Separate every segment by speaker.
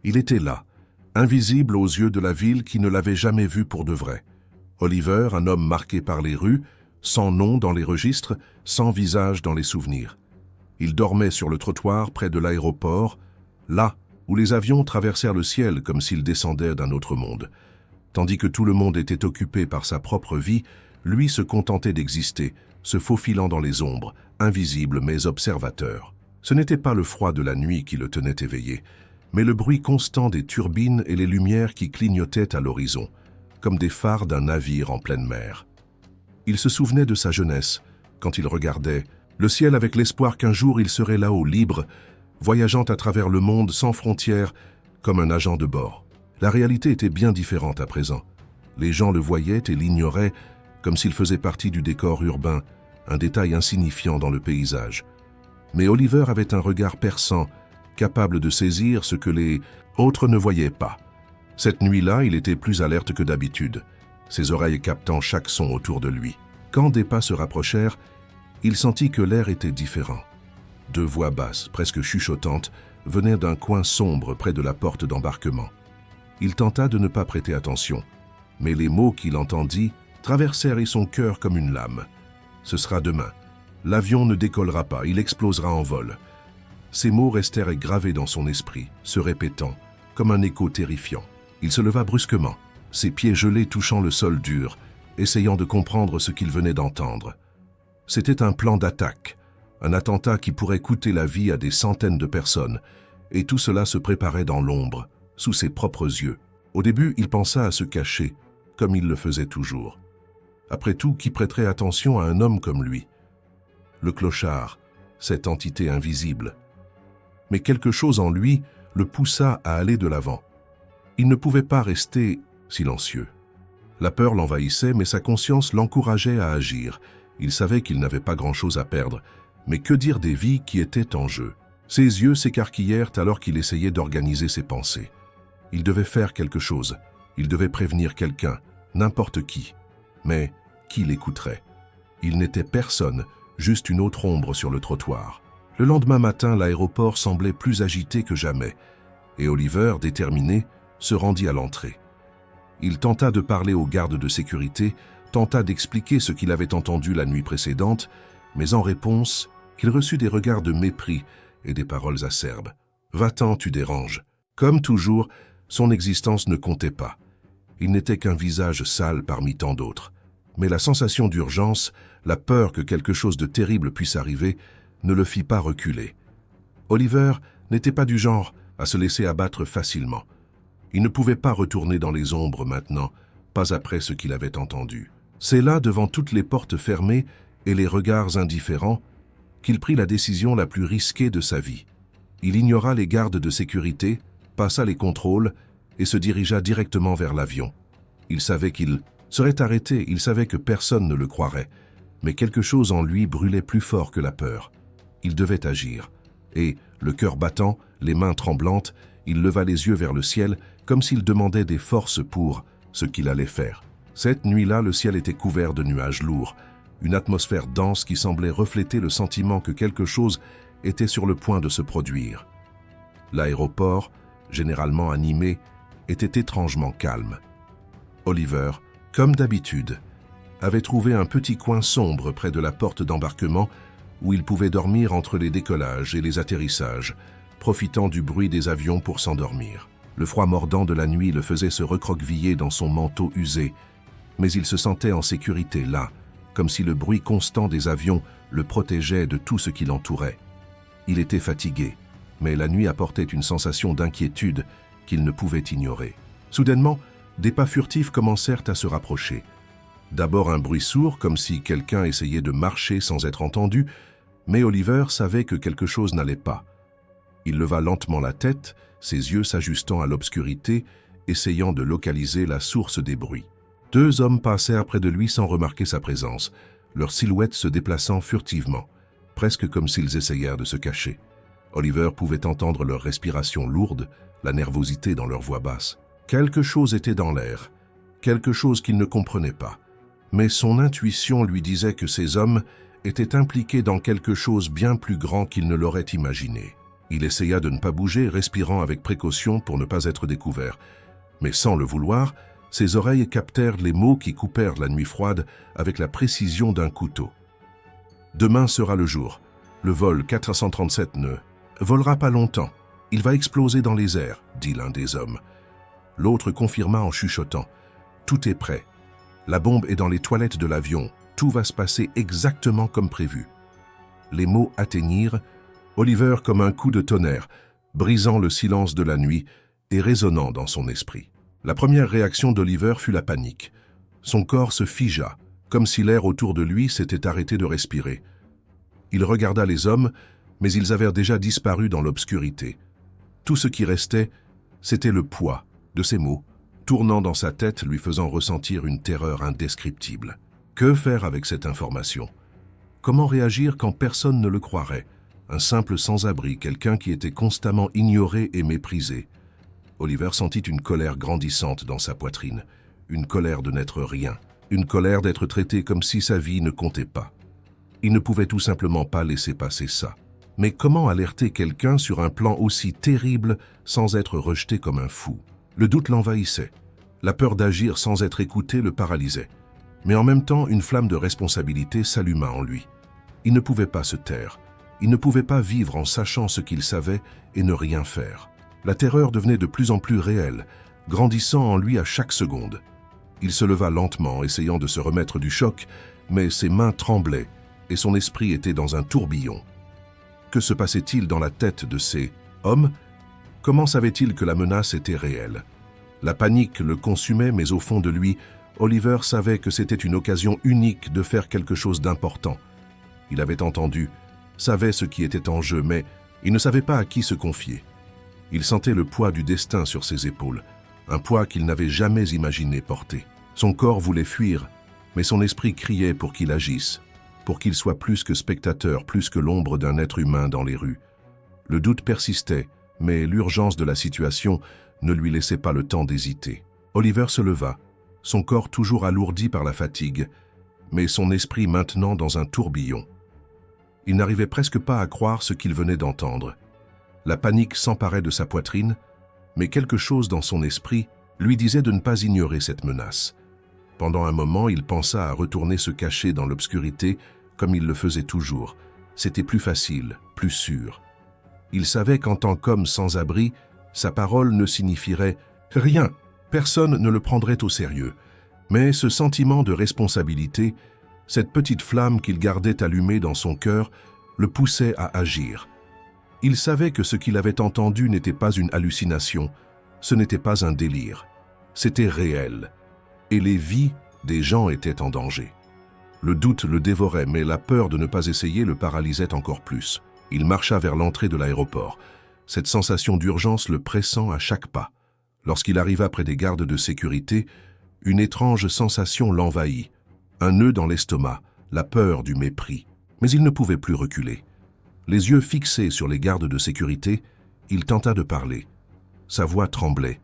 Speaker 1: Il était là, invisible aux yeux de la ville qui ne l'avait jamais vu pour de vrai. Oliver, un homme marqué par les rues, sans nom dans les registres, sans visage dans les souvenirs. Il dormait sur le trottoir près de l'aéroport, là où les avions traversèrent le ciel comme s'ils descendaient d'un autre monde. Tandis que tout le monde était occupé par sa propre vie, lui se contentait d'exister, se faufilant dans les ombres, invisible mais observateur. Ce n'était pas le froid de la nuit qui le tenait éveillé, mais le bruit constant des turbines et les lumières qui clignotaient à l'horizon, comme des phares d'un navire en pleine mer. Il se souvenait de sa jeunesse, quand il regardait le ciel avec l'espoir qu'un jour il serait là-haut libre, voyageant à travers le monde sans frontières, comme un agent de bord. La réalité était bien différente à présent. Les gens le voyaient et l'ignoraient, comme s'il faisait partie du décor urbain, un détail insignifiant dans le paysage. Mais Oliver avait un regard perçant, capable de saisir ce que les autres ne voyaient pas. Cette nuit-là, il était plus alerte que d'habitude, ses oreilles captant chaque son autour de lui. Quand des pas se rapprochèrent, il sentit que l'air était différent. Deux voix basses, presque chuchotantes, venaient d'un coin sombre près de la porte d'embarquement. Il tenta de ne pas prêter attention, mais les mots qu'il entendit traversèrent son cœur comme une lame. Ce sera demain. L'avion ne décollera pas, il explosera en vol. Ces mots restèrent gravés dans son esprit, se répétant, comme un écho terrifiant. Il se leva brusquement, ses pieds gelés touchant le sol dur, essayant de comprendre ce qu'il venait d'entendre. C'était un plan d'attaque, un attentat qui pourrait coûter la vie à des centaines de personnes, et tout cela se préparait dans l'ombre, sous ses propres yeux. Au début, il pensa à se cacher, comme il le faisait toujours. Après tout, qui prêterait attention à un homme comme lui? Le clochard, cette entité invisible. Mais quelque chose en lui le poussa à aller de l'avant. Il ne pouvait pas rester silencieux. La peur l'envahissait, mais sa conscience l'encourageait à agir. Il savait qu'il n'avait pas grand-chose à perdre, mais que dire des vies qui étaient en jeu? Ses yeux s'écarquillèrent alors qu'il essayait d'organiser ses pensées. Il devait faire quelque chose, il devait prévenir quelqu'un, n'importe qui. Mais qui l'écouterait? Il n'était personne, juste une autre ombre sur le trottoir. Le lendemain matin, l'aéroport semblait plus agité que jamais, et Oliver, déterminé, se rendit à l'entrée. Il tenta de parler aux gardes de sécurité, tenta d'expliquer ce qu'il avait entendu la nuit précédente, mais en réponse, il reçut des regards de mépris et des paroles acerbes. « Va-t'en, tu déranges !» Comme toujours, son existence ne comptait pas. Il n'était qu'un visage sale parmi tant d'autres. Mais la sensation d'urgence, la peur que quelque chose de terrible puisse arriver, ne le fit pas reculer. Oliver n'était pas du genre à se laisser abattre facilement. Il ne pouvait pas retourner dans les ombres maintenant, pas après ce qu'il avait entendu. C'est là, devant toutes les portes fermées et les regards indifférents, qu'il prit la décision la plus risquée de sa vie. Il ignora les gardes de sécurité, passa les contrôles et se dirigea directement vers l'avion. Il savait qu'il serait arrêté, il savait que personne ne le croirait, mais quelque chose en lui brûlait plus fort que la peur. Il devait agir, et, le cœur battant, les mains tremblantes, il leva les yeux vers le ciel comme s'il demandait des forces pour ce qu'il allait faire. Cette nuit-là, le ciel était couvert de nuages lourds, une atmosphère dense qui semblait refléter le sentiment que quelque chose était sur le point de se produire. L'aéroport, généralement animé, était étrangement calme. Oliver, comme d'habitude, avait trouvé un petit coin sombre près de la porte d'embarquement où il pouvait dormir entre les décollages et les atterrissages, profitant du bruit des avions pour s'endormir. Le froid mordant de la nuit le faisait se recroqueviller dans son manteau usé, mais il se sentait en sécurité là, comme si le bruit constant des avions le protégeait de tout ce qui l'entourait. Il était fatigué, mais la nuit apportait une sensation d'inquiétude qu'il ne pouvait ignorer. Soudainement, des pas furtifs commencèrent à se rapprocher. D'abord un bruit sourd, comme si quelqu'un essayait de marcher sans être entendu, mais Oliver savait que quelque chose n'allait pas. Il leva lentement la tête, ses yeux s'ajustant à l'obscurité, essayant de localiser la source des bruits. Deux hommes passèrent près de lui sans remarquer sa présence, leurs silhouettes se déplaçant furtivement, presque comme s'ils essayèrent de se cacher. Oliver pouvait entendre leur respiration lourde, la nervosité dans leur voix basse. Quelque chose était dans l'air, quelque chose qu'il ne comprenait pas. Mais son intuition lui disait que ces hommes étaient impliqués dans quelque chose bien plus grand qu'il ne l'aurait imaginé. Il essaya de ne pas bouger, respirant avec précaution pour ne pas être découvert. Mais sans le vouloir, ses oreilles captèrent les mots qui coupèrent la nuit froide avec la précision d'un couteau. « Demain sera le jour. Le vol 437 ne volera pas longtemps. Il va exploser dans les airs, dit l'un des hommes. L'autre confirma en chuchotant. Tout est prêt. La bombe est dans les toilettes de l'avion. Tout va se passer exactement comme prévu. Les mots atteignirent Oliver comme un coup de tonnerre, brisant le silence de la nuit et résonnant dans son esprit. La première réaction d'Oliver fut la panique. Son corps se figea, comme si l'air autour de lui s'était arrêté de respirer. Il regarda les hommes, mais ils avaient déjà disparu dans l'obscurité. Tout ce qui restait, c'était le poids de ces mots, tournant dans sa tête, lui faisant ressentir une terreur indescriptible. Que faire avec cette information? Comment réagir quand personne ne le croirait? Un simple sans-abri, quelqu'un qui était constamment ignoré et méprisé. Oliver sentit une colère grandissante dans sa poitrine, une colère de n'être rien, une colère d'être traité comme si sa vie ne comptait pas. Il ne pouvait tout simplement pas laisser passer ça. Mais comment alerter quelqu'un sur un plan aussi terrible sans être rejeté comme un fou? Le doute l'envahissait. La peur d'agir sans être écouté le paralysait. Mais en même temps, une flamme de responsabilité s'alluma en lui. Il ne pouvait pas se taire. Il ne pouvait pas vivre en sachant ce qu'il savait et ne rien faire. La terreur devenait de plus en plus réelle, grandissant en lui à chaque seconde. Il se leva lentement, essayant de se remettre du choc, mais ses mains tremblaient et son esprit était dans un tourbillon. Que se passait-il dans la tête de ces hommes? Comment savait-il que la menace était réelle? La panique le consumait, mais au fond de lui, Oliver savait que c'était une occasion unique de faire quelque chose d'important. Il avait entendu, savait ce qui était en jeu, mais il ne savait pas à qui se confier. Il sentait le poids du destin sur ses épaules, un poids qu'il n'avait jamais imaginé porter. Son corps voulait fuir, mais son esprit criait pour qu'il agisse, pour qu'il soit plus que spectateur, plus que l'ombre d'un être humain dans les rues. Le doute persistait, mais l'urgence de la situation ne lui laissait pas le temps d'hésiter. Oliver se leva, son corps toujours alourdi par la fatigue, mais son esprit maintenant dans un tourbillon. Il n'arrivait presque pas à croire ce qu'il venait d'entendre. La panique s'emparait de sa poitrine, mais quelque chose dans son esprit lui disait de ne pas ignorer cette menace. Pendant un moment, il pensa à retourner se cacher dans l'obscurité comme il le faisait toujours. C'était plus facile, plus sûr. Il savait qu'en tant qu'homme sans abri, sa parole ne signifierait rien. Personne ne le prendrait au sérieux. Mais ce sentiment de responsabilité, cette petite flamme qu'il gardait allumée dans son cœur, le poussait à agir. Il savait que ce qu'il avait entendu n'était pas une hallucination, ce n'était pas un délire. C'était réel. Et les vies des gens étaient en danger. Le doute le dévorait, mais la peur de ne pas essayer le paralysait encore plus. Il marcha vers l'entrée de l'aéroport, cette sensation d'urgence le pressant à chaque pas. Lorsqu'il arriva près des gardes de sécurité, une étrange sensation l'envahit. Un nœud dans l'estomac, la peur du mépris. Mais il ne pouvait plus reculer. Les yeux fixés sur les gardes de sécurité, il tenta de parler. Sa voix tremblait,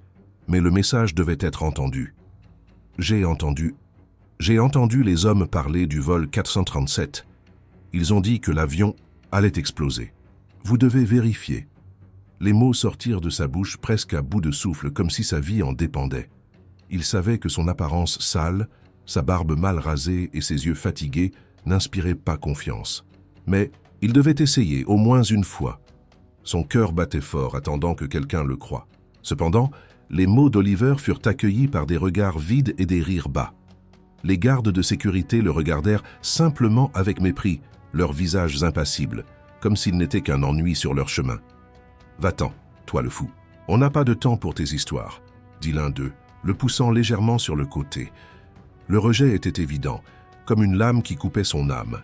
Speaker 1: mais le message devait être entendu. J'ai entendu les hommes parler du vol 437. Ils ont dit que l'avion allait exploser. Vous devez vérifier. Les mots sortirent de sa bouche presque à bout de souffle, comme si sa vie en dépendait. Il savait que son apparence sale, sa barbe mal rasée et ses yeux fatigués n'inspiraient pas confiance. Mais il devait essayer, au moins une fois. Son cœur battait fort, attendant que quelqu'un le croie. Cependant, les mots d'Oliver furent accueillis par des regards vides et des rires bas. Les gardes de sécurité le regardèrent simplement avec mépris, leurs visages impassibles, comme s'il n'était qu'un ennui sur leur chemin. « Va-t'en, toi le fou. On n'a pas de temps pour tes histoires, » dit l'un d'eux, le poussant légèrement sur le côté. Le rejet était évident, comme une lame qui coupait son âme.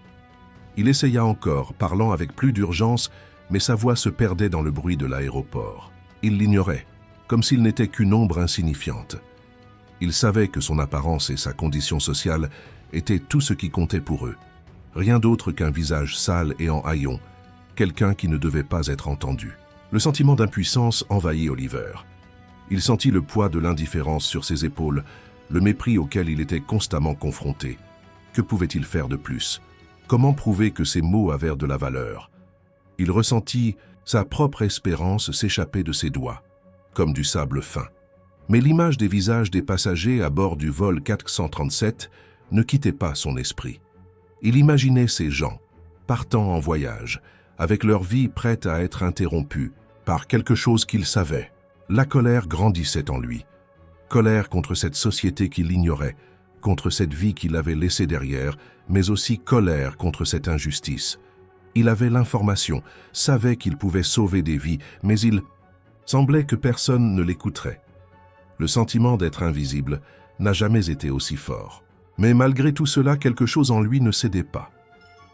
Speaker 1: Il essaya encore, parlant avec plus d'urgence, mais sa voix se perdait dans le bruit de l'aéroport. Il l'ignorait, comme s'il n'était qu'une ombre insignifiante. Il savait que son apparence et sa condition sociale étaient tout ce qui comptait pour eux. Rien d'autre qu'un visage sale et en haillons, quelqu'un qui ne devait pas être entendu. Le sentiment d'impuissance envahit Oliver. Il sentit le poids de l'indifférence sur ses épaules, le mépris auquel il était constamment confronté. Que pouvait-il faire de plus? Comment prouver que ses mots avaient de la valeur? Il ressentit Sa propre espérance s'échappait de ses doigts, comme du sable fin. Mais l'image des visages des passagers à bord du vol 437 ne quittait pas son esprit. Il imaginait ces gens, partant en voyage, avec leur vie prête à être interrompue par quelque chose qu'il savait. La colère grandissait en lui. Colère contre cette société qui l'ignorait, contre cette vie qu'il avait laissée derrière, mais aussi colère contre cette injustice. Il avait l'information, savait qu'il pouvait sauver des vies, mais il semblait que personne ne l'écouterait. Le sentiment d'être invisible n'a jamais été aussi fort. Mais malgré tout cela, quelque chose en lui ne cédait pas.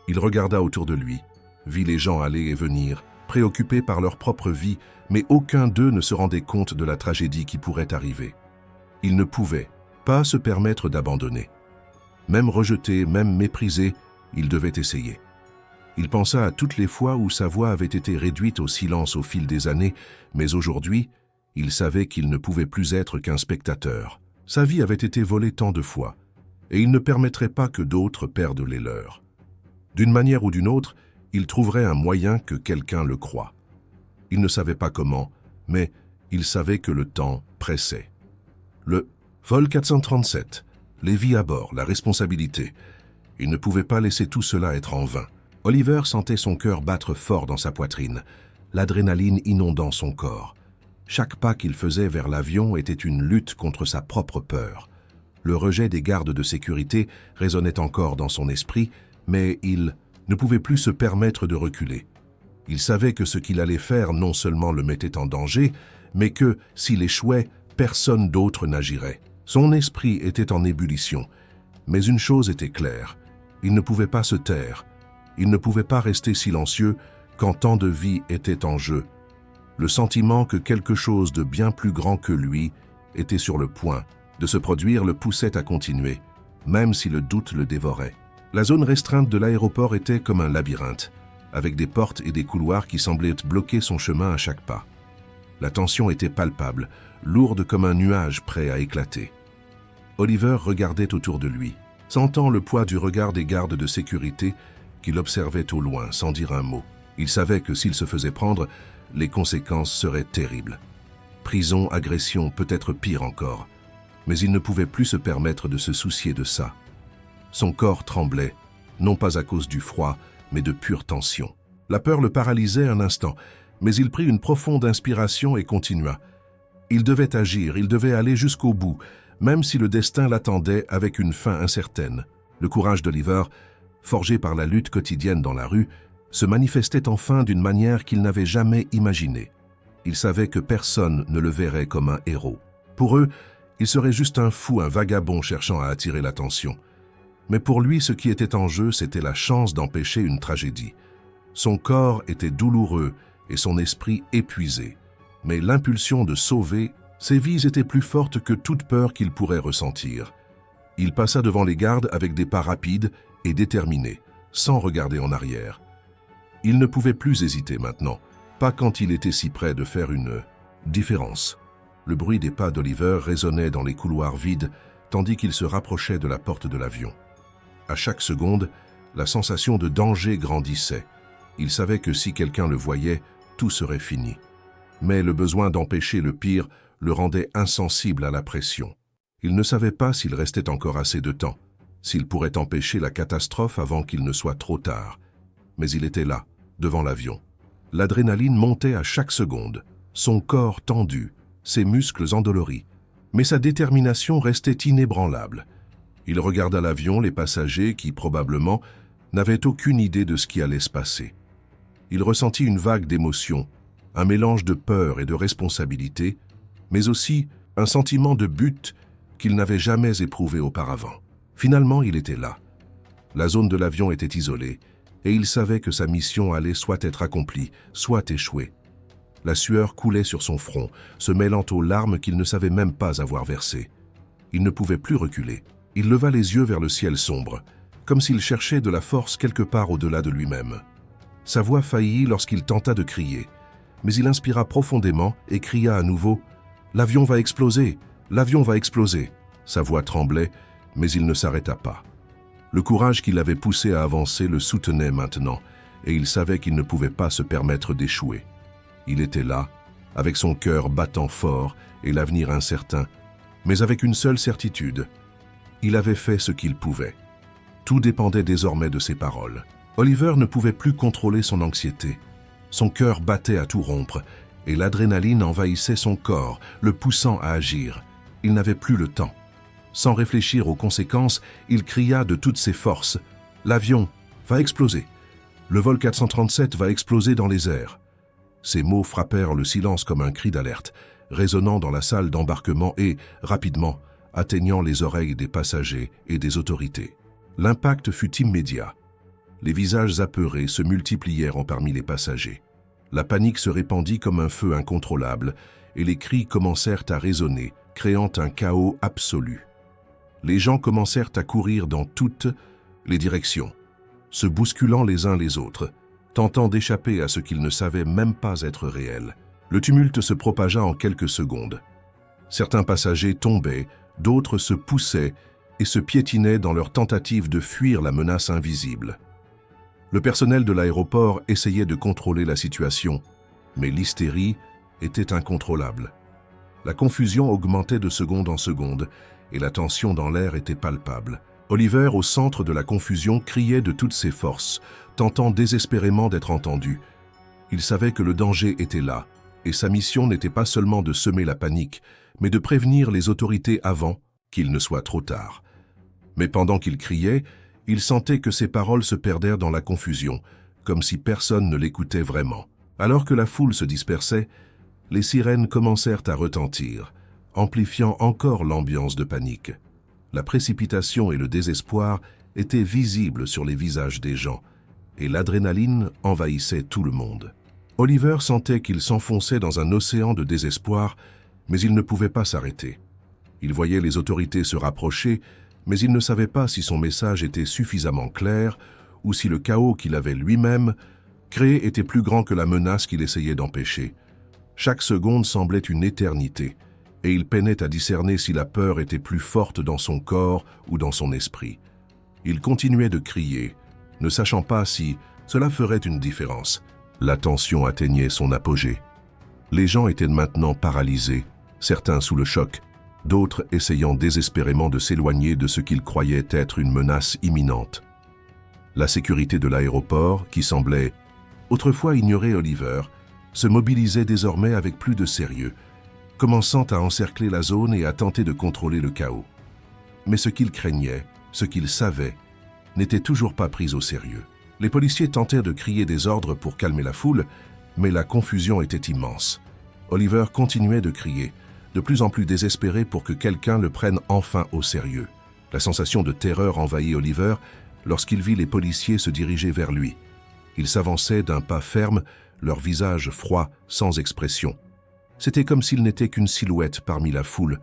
Speaker 1: Il regarda autour de lui, vit les gens aller et venir, préoccupés par leur propre vie, mais aucun d'eux ne se rendait compte de la tragédie qui pourrait arriver. Il ne pouvait pas se permettre d'abandonner. Même rejeté, même méprisé, il devait essayer. Il pensa à toutes les fois où sa voix avait été réduite au silence au fil des années, mais aujourd'hui, il savait qu'il ne pouvait plus être qu'un spectateur. Sa vie avait été volée tant de fois, et il ne permettrait pas que d'autres perdent les leurs. D'une manière ou d'une autre, il trouverait un moyen que quelqu'un le croie. Il ne savait pas comment, mais il savait que le temps pressait. Le vol 437, les vies à bord, la responsabilité. Il ne pouvait pas laisser tout cela être en vain. Oliver sentait son cœur battre fort dans sa poitrine, l'adrénaline inondant son corps. Chaque pas qu'il faisait vers l'avion était une lutte contre sa propre peur. Le rejet des gardes de sécurité résonnait encore dans son esprit, mais il ne pouvait plus se permettre de reculer. Il savait que ce qu'il allait faire non seulement le mettait en danger, mais que, s'il échouait, personne d'autre n'agirait. Son esprit était en ébullition. Mais une chose était claire, il ne pouvait pas se taire. Il ne pouvait pas rester silencieux quand tant de vies étaient en jeu. Le sentiment que quelque chose de bien plus grand que lui était sur le point de se produire le poussait à continuer, même si le doute le dévorait. La zone restreinte de l'aéroport était comme un labyrinthe, avec des portes et des couloirs qui semblaient bloquer son chemin à chaque pas. La tension était palpable, lourde comme un nuage prêt à éclater. Oliver regardait autour de lui, sentant le poids du regard des gardes de sécurité qu'il observait au loin sans dire un mot. Il savait que s'il se faisait prendre, les conséquences seraient terribles. Prison, agression, peut-être pire encore. Mais il ne pouvait plus se permettre de se soucier de ça. Son corps tremblait, non pas à cause du froid, mais de pure tension. La peur le paralysait un instant, mais il prit une profonde inspiration et continua. Il devait agir, il devait aller jusqu'au bout, même si le destin l'attendait avec une fin incertaine. Le courage d'Oliver, forgé par la lutte quotidienne dans la rue, se manifestait enfin d'une manière qu'il n'avait jamais imaginée. Il savait que personne ne le verrait comme un héros. Pour eux, il serait juste un fou, un vagabond cherchant à attirer l'attention. Mais pour lui, ce qui était en jeu, c'était la chance d'empêcher une tragédie. Son corps était douloureux et son esprit épuisé. Mais l'impulsion de sauver, ses vies étaient plus fortes que toute peur qu'il pourrait ressentir. Il passa devant les gardes avec des pas rapides et déterminés, sans regarder en arrière. Il ne pouvait plus hésiter maintenant, pas quand il était si près de faire une différence. Le bruit des pas d'Oliver résonnait dans les couloirs vides, tandis qu'il se rapprochait de la porte de l'avion. À chaque seconde, la sensation de danger grandissait. Il savait que si quelqu'un le voyait, tout serait fini. Mais le besoin d'empêcher le pire le rendait insensible à la pression. Il ne savait pas s'il restait encore assez de temps, s'il pourrait empêcher la catastrophe avant qu'il ne soit trop tard. Mais il était là, devant l'avion. L'adrénaline montait à chaque seconde, son corps tendu, ses muscles endoloris. Mais sa détermination restait inébranlable. Il regarda l'avion, les passagers qui, probablement, n'avaient aucune idée de ce qui allait se passer. Il ressentit une vague d'émotions, un mélange de peur et de responsabilité, mais aussi un sentiment de but qu'il n'avait jamais éprouvé auparavant. Finalement, il était là. La zone de l'avion était isolée, et il savait que sa mission allait soit être accomplie, soit échouer. La sueur coulait sur son front, se mêlant aux larmes qu'il ne savait même pas avoir versées. Il ne pouvait plus reculer. Il leva les yeux vers le ciel sombre, comme s'il cherchait de la force quelque part au-delà de lui-même. Sa voix faillit lorsqu'il tenta de crier, mais il inspira profondément et cria à nouveau « L'avion va exploser! L'avion va exploser !» Sa voix tremblait, mais il ne s'arrêta pas. Le courage qui l'avait poussé à avancer le soutenait maintenant, et il savait qu'il ne pouvait pas se permettre d'échouer. Il était là, avec son cœur battant fort et l'avenir incertain, mais avec une seule certitude. Il avait fait ce qu'il pouvait. Tout dépendait désormais de ses paroles. Oliver ne pouvait plus contrôler son anxiété. Son cœur battait à tout rompre et l'adrénaline envahissait son corps, le poussant à agir. Il n'avait plus le temps. Sans réfléchir aux conséquences, il cria de toutes ses forces « L'avion va exploser. Le vol 437 va exploser dans les airs. » Ces mots frappèrent le silence comme un cri d'alerte, résonnant dans la salle d'embarquement et, rapidement, atteignant les oreilles des passagers et des autorités. L'impact fut immédiat. Les visages apeurés se multiplièrent parmi les passagers. La panique se répandit comme un feu incontrôlable et les cris commencèrent à résonner, créant un chaos absolu. Les gens commencèrent à courir dans toutes les directions, se bousculant les uns les autres, tentant d'échapper à ce qu'ils ne savaient même pas être réel. Le tumulte se propagea en quelques secondes. Certains passagers tombaient, d'autres se poussaient et se piétinaient dans leur tentative de fuir la menace invisible. Le personnel de l'aéroport essayait de contrôler la situation, mais l'hystérie était incontrôlable. La confusion augmentait de seconde en seconde et la tension dans l'air était palpable. Oliver, au centre de la confusion, criait de toutes ses forces, tentant désespérément d'être entendu. Il savait que le danger était là, et sa mission n'était pas seulement de semer la panique, mais de prévenir les autorités avant qu'il ne soit trop tard. Mais pendant qu'il criait, il sentait que ses paroles se perdèrent dans la confusion, comme si personne ne l'écoutait vraiment. Alors que la foule se dispersait, les sirènes commencèrent à retentir, amplifiant encore l'ambiance de panique. La précipitation et le désespoir étaient visibles sur les visages des gens, et l'adrénaline envahissait tout le monde. Oliver sentait qu'il s'enfonçait dans un océan de désespoir, mais il ne pouvait pas s'arrêter. Il voyait les autorités se rapprocher, mais il ne savait pas si son message était suffisamment clair ou si le chaos qu'il avait lui-même créé était plus grand que la menace qu'il essayait d'empêcher. Chaque seconde semblait une éternité, et il peinait à discerner si la peur était plus forte dans son corps ou dans son esprit. Il continuait de crier, ne sachant pas si cela ferait une différence. La tension atteignait son apogée. Les gens étaient maintenant paralysés, certains sous le choc, d'autres essayant désespérément de s'éloigner de ce qu'ils croyaient être une menace imminente. La sécurité de l'aéroport, qui semblait autrefois ignorer Oliver, se mobilisait désormais avec plus de sérieux, commençant à encercler la zone et à tenter de contrôler le chaos. Mais ce qu'il craignait, ce qu'il savait, n'était toujours pas pris au sérieux. Les policiers tentèrent de crier des ordres pour calmer la foule, mais la confusion était immense. Oliver continuait de crier, de plus en plus désespéré pour que quelqu'un le prenne enfin au sérieux. La sensation de terreur envahit Oliver lorsqu'il vit les policiers se diriger vers lui. Ils s'avançaient d'un pas ferme, leur visage froid, sans expression. C'était comme s'il n'était qu'une silhouette parmi la foule,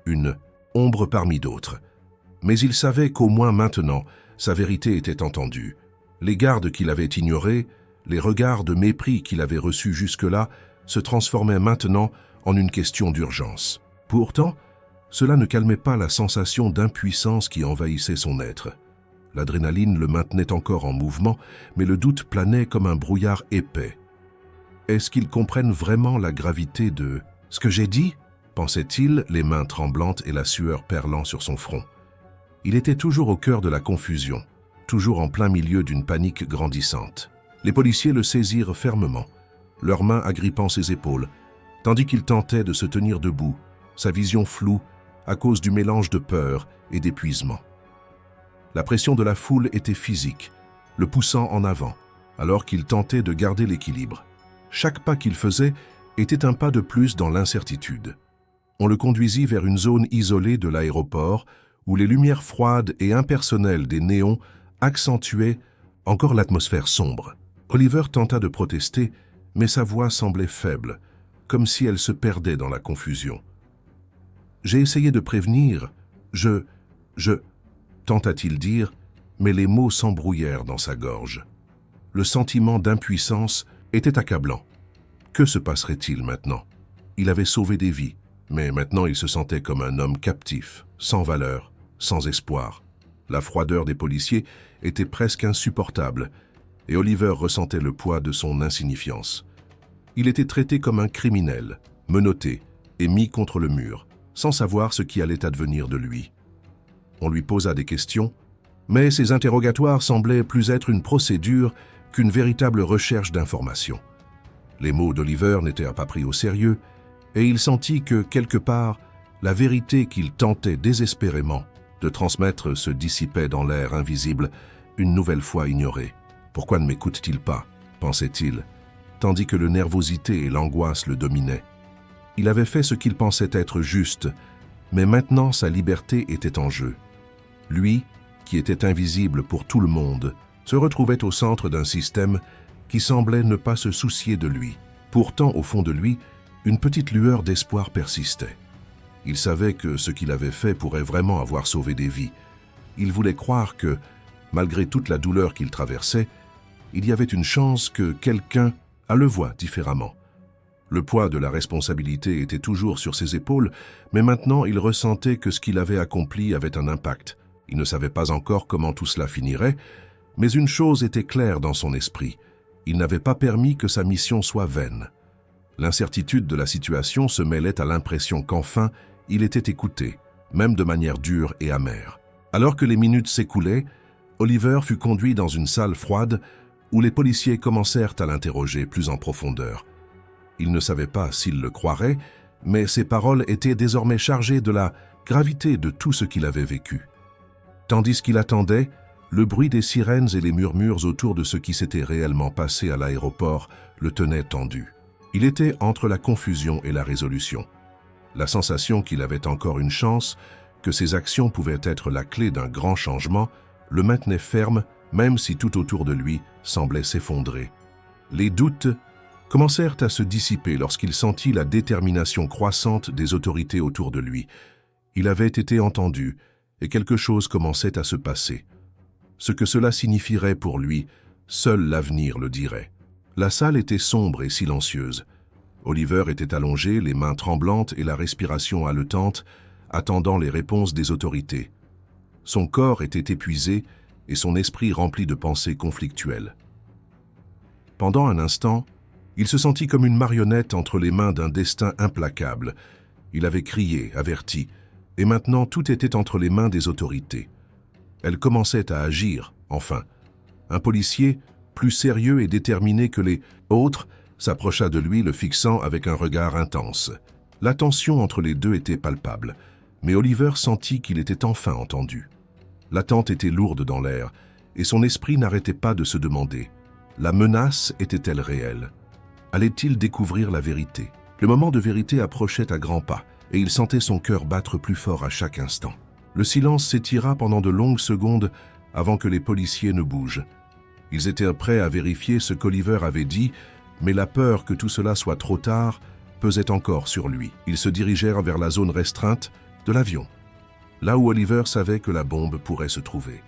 Speaker 1: une ombre parmi d'autres. Mais il savait qu'au moins maintenant, sa vérité était entendue. Les gardes qu'il avait ignorés, les regards de mépris qu'il avait reçus jusque-là, se transformaient maintenant en une question d'urgence. Pourtant, cela ne calmait pas la sensation d'impuissance qui envahissait son être. L'adrénaline le maintenait encore en mouvement, mais le doute planait comme un brouillard épais. Est-ce qu'ils comprennent vraiment la gravité de « ce que j'ai dit ?» pensait-il, les mains tremblantes et la sueur perlant sur son front. Il était toujours au cœur de la confusion, toujours en plein milieu d'une panique grandissante. Les policiers le saisirent fermement, leurs mains agrippant ses épaules, tandis qu'il tentait de se tenir debout, sa vision floue à cause du mélange de peur et d'épuisement. La pression de la foule était physique, le poussant en avant, alors qu'il tentait de garder l'équilibre. Chaque pas qu'il faisait était un pas de plus dans l'incertitude. On le conduisit vers une zone isolée de l'aéroport où les lumières froides et impersonnelles des néons accentuaient encore l'atmosphère sombre. Oliver tenta de protester, mais sa voix semblait faible, comme si elle se perdait dans la confusion. « J'ai essayé de prévenir, je... tenta-t-il dire, mais les mots s'embrouillèrent dans sa gorge. Le sentiment d'impuissance était accablant. Que se passerait-il maintenant? Il avait sauvé des vies, mais maintenant il se sentait comme un homme captif, sans valeur, sans espoir. La froideur des policiers était presque insupportable, et Oliver ressentait le poids de son insignifiance. Il était traité comme un criminel, menotté et mis contre le mur, sans savoir ce qui allait advenir de lui. On lui posa des questions, mais ces interrogatoires semblaient plus être une procédure qu'une véritable recherche d'informations. Les mots d'Oliver n'étaient pas pris au sérieux, et il sentit que, quelque part, la vérité qu'il tentait désespérément de transmettre se dissipait dans l'air invisible, une nouvelle fois ignorée. « Pourquoi ne m'écoute-t-il pas ?» pensait-il, tandis que la nervosité et l'angoisse le dominaient. Il avait fait ce qu'il pensait être juste, mais maintenant sa liberté était en jeu. Lui, qui était invisible pour tout le monde, se retrouvait au centre d'un système qui semblait ne pas se soucier de lui. Pourtant, au fond de lui, une petite lueur d'espoir persistait. Il savait que ce qu'il avait fait pourrait vraiment avoir sauvé des vies. Il voulait croire que, malgré toute la douleur qu'il traversait, il y avait une chance que quelqu'un le voie différemment. Le poids de la responsabilité était toujours sur ses épaules, mais maintenant il ressentait que ce qu'il avait accompli avait un impact. Il ne savait pas encore comment tout cela finirait, mais une chose était claire dans son esprit. Il n'avait pas permis que sa mission soit vaine. L'incertitude de la situation se mêlait à l'impression qu'enfin, il était écouté, même de manière dure et amère. Alors que les minutes s'écoulaient, Oliver fut conduit dans une salle froide où les policiers commencèrent à l'interroger plus en profondeur. Il ne savait pas s'il le croirait, mais ses paroles étaient désormais chargées de la gravité de tout ce qu'il avait vécu. Tandis qu'il attendait, le bruit des sirènes et les murmures autour de ce qui s'était réellement passé à l'aéroport le tenaient tendu. Il était entre la confusion et la résolution. La sensation qu'il avait encore une chance, que ses actions pouvaient être la clé d'un grand changement, le maintenait ferme, même si tout autour de lui semblait s'effondrer. Les doutes commencèrent à se dissiper lorsqu'il sentit la détermination croissante des autorités autour de lui. Il avait été entendu, et quelque chose commençait à se passer. Ce que cela signifierait pour lui, seul l'avenir le dirait. La salle était sombre et silencieuse. Oliver était allongé, les mains tremblantes et la respiration haletante, attendant les réponses des autorités. Son corps était épuisé et son esprit rempli de pensées conflictuelles. Pendant un instant, il se sentit comme une marionnette entre les mains d'un destin implacable. Il avait crié, averti, et maintenant tout était entre les mains des autorités. Elles commençaient à agir, enfin. Un policier, plus sérieux et déterminé que les autres, s'approcha de lui, le fixant avec un regard intense. La tension entre les deux était palpable, mais Oliver sentit qu'il était enfin entendu. L'attente était lourde dans l'air, et son esprit n'arrêtait pas de se demander. La menace était-elle réelle? Allait-il découvrir la vérité? Le moment de vérité approchait à grands pas, et il sentait son cœur battre plus fort à chaque instant. Le silence s'étira pendant de longues secondes avant que les policiers ne bougent. Ils étaient prêts à vérifier ce qu'Oliver avait dit, mais la peur que tout cela soit trop tard pesait encore sur lui. Ils se dirigèrent vers la zone restreinte de l'avion, là où Oliver savait que la bombe pourrait se trouver.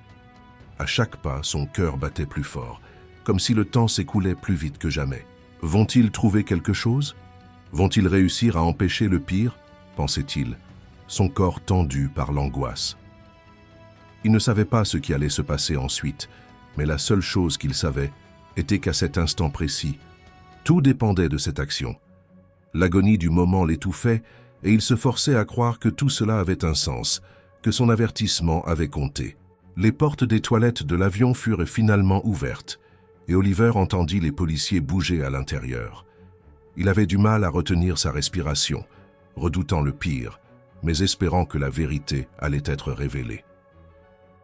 Speaker 1: À chaque pas, son cœur battait plus fort, comme si le temps s'écoulait plus vite que jamais. Vont-ils trouver quelque chose? Vont-ils réussir à empêcher le pire? Pensait-il, son corps tendu par l'angoisse. Il ne savait pas ce qui allait se passer ensuite, mais la seule chose qu'il savait était qu'à cet instant précis, tout dépendait de cette action. L'agonie du moment l'étouffait et il se forçait à croire que tout cela avait un sens, que son avertissement avait compté. Les portes des toilettes de l'avion furent finalement ouvertes et Oliver entendit les policiers bouger à l'intérieur. Il avait du mal à retenir sa respiration, redoutant le pire, mais espérant que la vérité allait être révélée.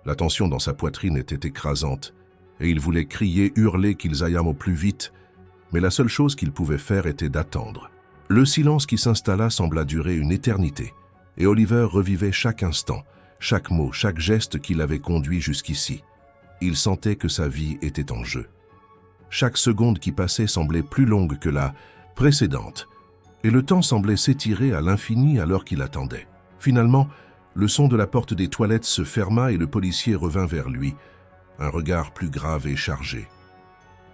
Speaker 1: La tension dans sa poitrine était écrasante, et il voulait crier, hurler qu'ils aillent au plus vite, mais la seule chose qu'il pouvait faire était d'attendre. Le silence qui s'installa sembla durer une éternité, et Oliver revivait chaque instant, chaque mot, chaque geste qui l'avait conduit jusqu'ici. Il sentait que sa vie était en jeu. Chaque seconde qui passait semblait plus longue que la précédente, et le temps semblait s'étirer à l'infini alors qu'il attendait. Finalement, le son de la porte des toilettes se ferma et le policier revint vers lui, un regard plus grave et chargé.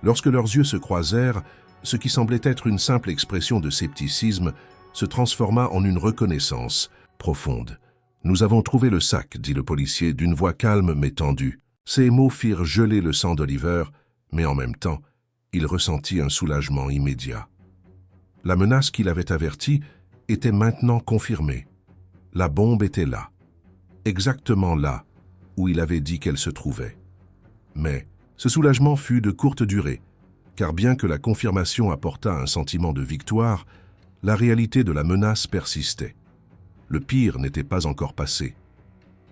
Speaker 1: Lorsque leurs yeux se croisèrent, ce qui semblait être une simple expression de scepticisme se transforma en une reconnaissance profonde. « Nous avons trouvé le sac », dit le policier d'une voix calme mais tendue. Ces mots firent geler le sang d'Oliver, mais en même temps, il ressentit un soulagement immédiat. La menace qu'il avait avertie était maintenant confirmée. La bombe était là, exactement là où il avait dit qu'elle se trouvait. Mais ce soulagement fut de courte durée, car bien que la confirmation apportât un sentiment de victoire, la réalité de la menace persistait. Le pire n'était pas encore passé.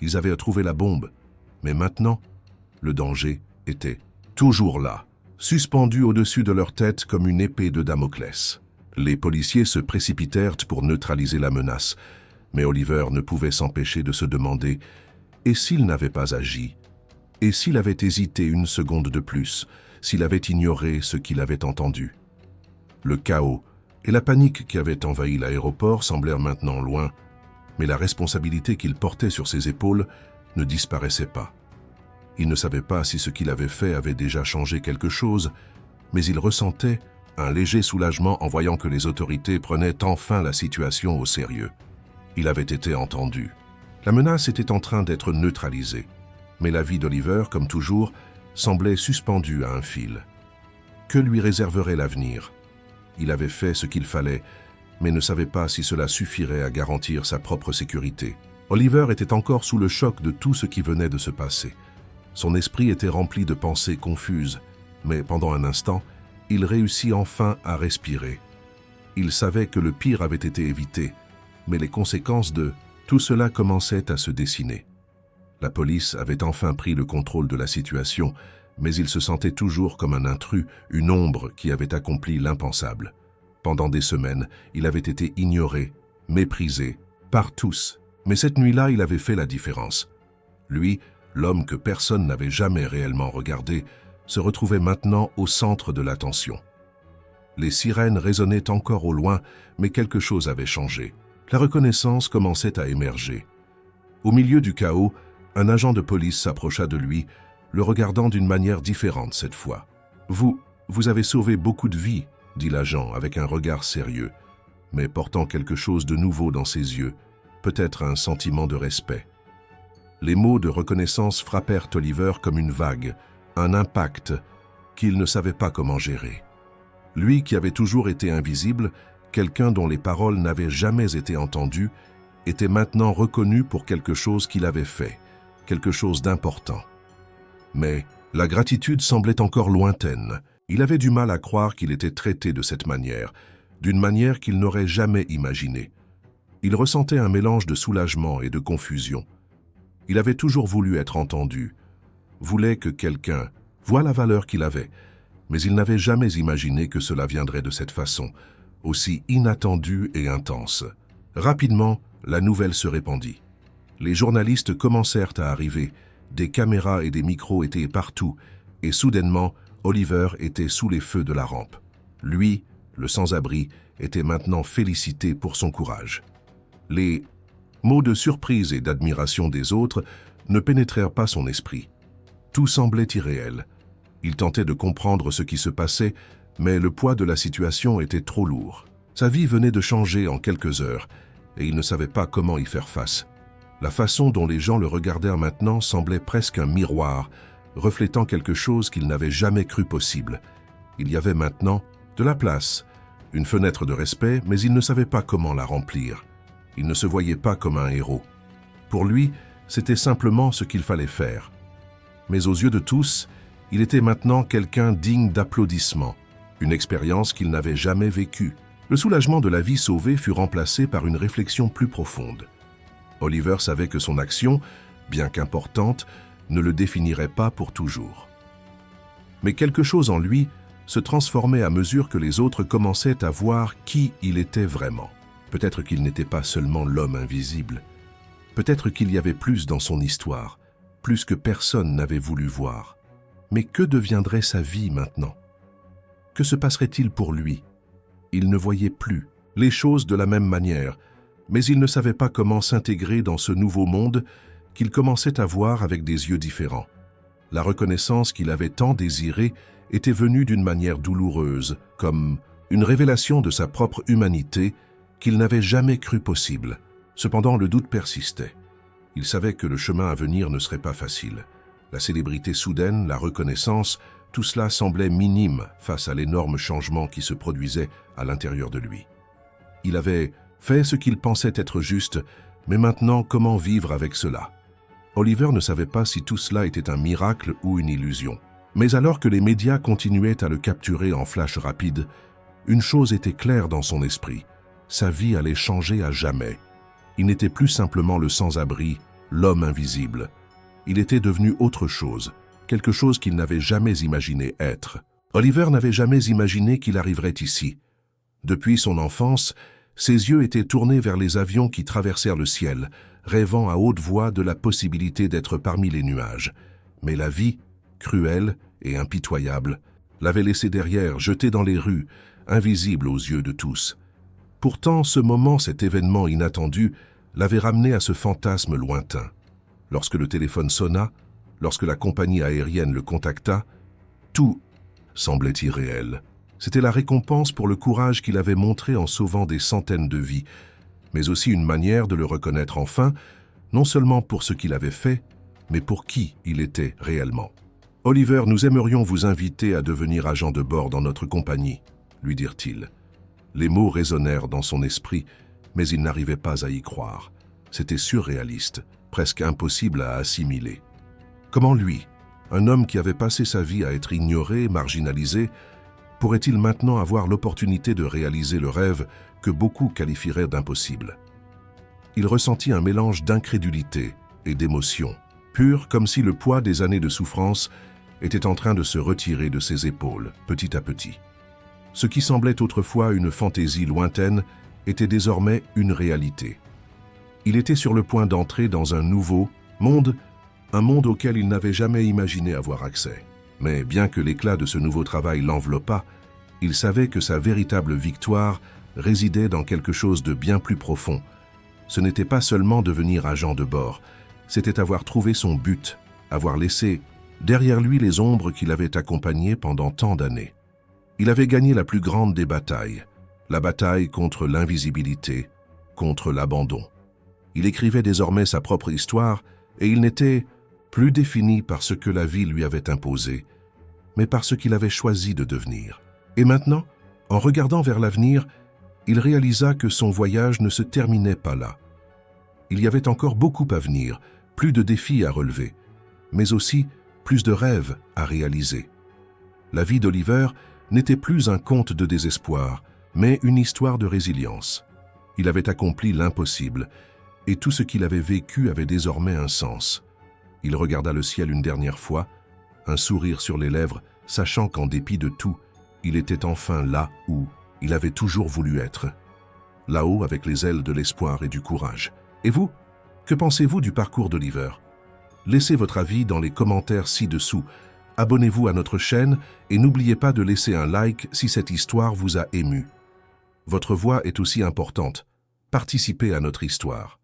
Speaker 1: Ils avaient trouvé la bombe, mais maintenant, le danger était toujours là, suspendu au-dessus de leur tête comme une épée de Damoclès. Les policiers se précipitèrent pour neutraliser la menace, mais Oliver ne pouvait s'empêcher de se demander « Et s'il n'avait pas agi ? Et s'il avait hésité une seconde de plus ? S'il avait ignoré ce qu'il avait entendu ?» Le chaos et la panique qui avaient envahi l'aéroport semblèrent maintenant loin, mais la responsabilité qu'il portait sur ses épaules ne disparaissait pas. Il ne savait pas si ce qu'il avait fait avait déjà changé quelque chose, mais il ressentait un léger soulagement en voyant que les autorités prenaient enfin la situation au sérieux. Il avait été entendu. La menace était en train d'être neutralisée, mais la vie d'Oliver, comme toujours, semblait suspendue à un fil. Que lui réserverait l'avenir? Il avait fait ce qu'il fallait, mais ne savait pas si cela suffirait à garantir sa propre sécurité. Oliver était encore sous le choc de tout ce qui venait de se passer. Son esprit était rempli de pensées confuses, mais pendant un instant, il réussit enfin à respirer. Il savait que le pire avait été évité, mais les conséquences de tout cela commençaient à se dessiner. La police avait enfin pris le contrôle de la situation, mais il se sentait toujours comme un intrus, une ombre qui avait accompli l'impensable. Pendant des semaines, il avait été ignoré, méprisé, par tous. Mais cette nuit-là, il avait fait la différence. Lui, l'homme que personne n'avait jamais réellement regardé, se retrouvait maintenant au centre de l'attention. Les sirènes résonnaient encore au loin, mais quelque chose avait changé. La reconnaissance commençait à émerger. Au milieu du chaos, un agent de police s'approcha de lui, le regardant d'une manière différente cette fois. « Vous avez sauvé beaucoup de vies », dit l'agent avec un regard sérieux, mais portant quelque chose de nouveau dans ses yeux, peut-être un sentiment de respect. Les mots de reconnaissance frappèrent Oliver comme une vague, un impact qu'il ne savait pas comment gérer. Lui qui avait toujours été invisible, quelqu'un dont les paroles n'avaient jamais été entendues, était maintenant reconnu pour quelque chose qu'il avait fait, quelque chose d'important. Mais la gratitude semblait encore lointaine. Il avait du mal à croire qu'il était traité de cette manière, d'une manière qu'il n'aurait jamais imaginée. Il ressentait un mélange de soulagement et de confusion. Il avait toujours voulu être entendu, voulait que quelqu'un voie la valeur qu'il avait, mais il n'avait jamais imaginé que cela viendrait de cette façon, aussi inattendue et intense. Rapidement, la nouvelle se répandit. Les journalistes commencèrent à arriver, des caméras et des micros étaient partout, et soudainement, Oliver était sous les feux de la rampe. Lui, le sans-abri, était maintenant félicité pour son courage. Les mots de surprise et d'admiration des autres ne pénétrèrent pas son esprit. Tout semblait irréel. Il tentait de comprendre ce qui se passait, mais le poids de la situation était trop lourd. Sa vie venait de changer en quelques heures, et il ne savait pas comment y faire face. La façon dont les gens le regardèrent maintenant semblait presque un miroir, reflétant quelque chose qu'il n'avait jamais cru possible. Il y avait maintenant de la place, une fenêtre de respect, mais il ne savait pas comment la remplir. Il ne se voyait pas comme un héros. Pour lui, c'était simplement ce qu'il fallait faire. Mais aux yeux de tous, il était maintenant quelqu'un digne d'applaudissements, une expérience qu'il n'avait jamais vécue. Le soulagement de la vie sauvée fut remplacé par une réflexion plus profonde. Oliver savait que son action, bien qu'importante, ne le définirait pas pour toujours. Mais quelque chose en lui se transformait à mesure que les autres commençaient à voir qui il était vraiment. Peut-être qu'il n'était pas seulement l'homme invisible. Peut-être qu'il y avait plus dans son histoire, plus que personne n'avait voulu voir. Mais que deviendrait sa vie maintenant? Que se passerait-il pour lui? Il ne voyait plus les choses de la même manière, mais il ne savait pas comment s'intégrer dans ce nouveau monde qu'il commençait à voir avec des yeux différents. La reconnaissance qu'il avait tant désirée était venue d'une manière douloureuse, comme une révélation de sa propre humanité qu'il n'avait jamais cru possible. Cependant, le doute persistait. Il savait que le chemin à venir ne serait pas facile. La célébrité soudaine, la reconnaissance, tout cela semblait minime face à l'énorme changement qui se produisait à l'intérieur de lui. Il avait fait ce qu'il pensait être juste, mais maintenant, comment vivre avec cela? Oliver ne savait pas si tout cela était un miracle ou une illusion. Mais alors que les médias continuaient à le capturer en flash rapide, une chose était claire dans son esprit. Sa vie allait changer à jamais. Il n'était plus simplement le sans-abri, l'homme invisible. Il était devenu autre chose, quelque chose qu'il n'avait jamais imaginé être. Oliver n'avait jamais imaginé qu'il arriverait ici. Depuis son enfance, ses yeux étaient tournés vers les avions qui traversèrent le ciel, rêvant à haute voix de la possibilité d'être parmi les nuages. Mais la vie, cruelle et impitoyable, l'avait laissé derrière, jeté dans les rues, invisible aux yeux de tous. Pourtant, ce moment, cet événement inattendu, l'avait ramené à ce fantasme lointain. Lorsque le téléphone sonna, lorsque la compagnie aérienne le contacta, tout semblait irréel. C'était la récompense pour le courage qu'il avait montré en sauvant des centaines de vies, mais aussi une manière de le reconnaître enfin, non seulement pour ce qu'il avait fait, mais pour qui il était réellement. « Oliver, nous aimerions vous inviter à devenir agent de bord dans notre compagnie », lui dirent-ils. Les mots résonnèrent dans son esprit, mais il n'arrivait pas à y croire. C'était surréaliste, presque impossible à assimiler. Comment lui, un homme qui avait passé sa vie à être ignoré, marginalisé, pourrait-il maintenant avoir l'opportunité de réaliser le rêve que beaucoup qualifieraient d'impossible? Il ressentit un mélange d'incrédulité et d'émotion, pur comme si le poids des années de souffrance était en train de se retirer de ses épaules, petit à petit. Ce qui semblait autrefois une fantaisie lointaine était désormais une réalité. Il était sur le point d'entrer dans un nouveau monde, un monde auquel il n'avait jamais imaginé avoir accès. Mais bien que l'éclat de ce nouveau travail l'enveloppât, il savait que sa véritable victoire résidait dans quelque chose de bien plus profond. Ce n'était pas seulement devenir agent de bord, c'était avoir trouvé son but, avoir laissé derrière lui les ombres qui l'avaient accompagné pendant tant d'années. Il avait gagné la plus grande des batailles, la bataille contre l'invisibilité, contre l'abandon. Il écrivait désormais sa propre histoire et il n'était plus défini par ce que la vie lui avait imposé, mais par ce qu'il avait choisi de devenir. Et maintenant, en regardant vers l'avenir, il réalisa que son voyage ne se terminait pas là. Il y avait encore beaucoup à venir, plus de défis à relever, mais aussi plus de rêves à réaliser. La vie d'Oliver n'était plus un conte de désespoir, mais une histoire de résilience. Il avait accompli l'impossible, et tout ce qu'il avait vécu avait désormais un sens. Il regarda le ciel une dernière fois, un sourire sur les lèvres, sachant qu'en dépit de tout, il était enfin là où il avait toujours voulu être. Là-haut avec les ailes de l'espoir et du courage. Et vous, que pensez-vous du parcours d'Oliver? Laissez votre avis dans les commentaires ci-dessous. Abonnez-vous à notre chaîne et n'oubliez pas de laisser un like si cette histoire vous a ému. Votre voix est aussi importante. Participez à notre histoire.